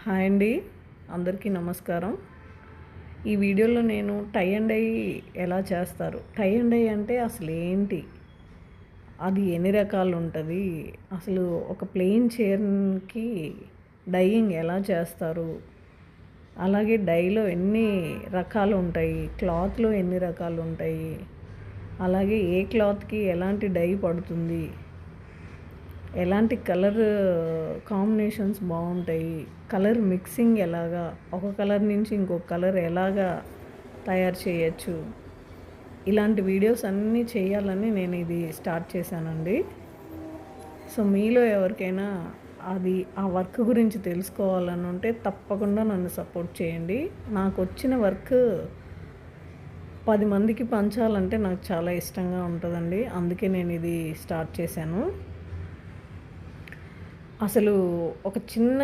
Hi అండి, అందరికీ నమస్కారం. ఈ వీడియోలో నేను టై అండ్ డై ఎలా చేస్తారు, టై అండ్ డై అంటే అసలు ఏంటి, అది ఎన్ని రకాలు ఉంటుంది, అసలు ఒక ప్లెయిన్ చైర్కి డైయింగ్ ఎలా చేస్తారు, అలాగే డైలో ఎన్ని రకాలు ఉంటాయి, క్లాత్లో ఎన్ని రకాలు ఉంటాయి, అలాగే ఏ క్లాత్కి ఎలాంటి డై పడుతుంది, ఎలాంటి కలర్ కాంబినేషన్స్ బాగుంటాయి, కలర్ మిక్సింగ్ ఎలాగా, ఒక కలర్ నుంచి ఇంకొక కలర్ ఎలాగా తయారు చేయొచ్చు, ఇలాంటి వీడియోస్ అన్నీ చేయాలని నేను ఇది స్టార్ట్ చేశానండి. సో మీలో ఎవరికైనా ఆ వర్క్ గురించి తెలుసుకోవాలని ఉంటే తప్పకుండా నన్ను సపోర్ట్ చేయండి. నాకు వచ్చిన వర్క్ 10 మందికి పంచాలంటే నాకు చాలా ఇష్టంగా ఉంటుందండి. అందుకే నేను ఇది స్టార్ట్ చేశాను. అసలు ఒక చిన్న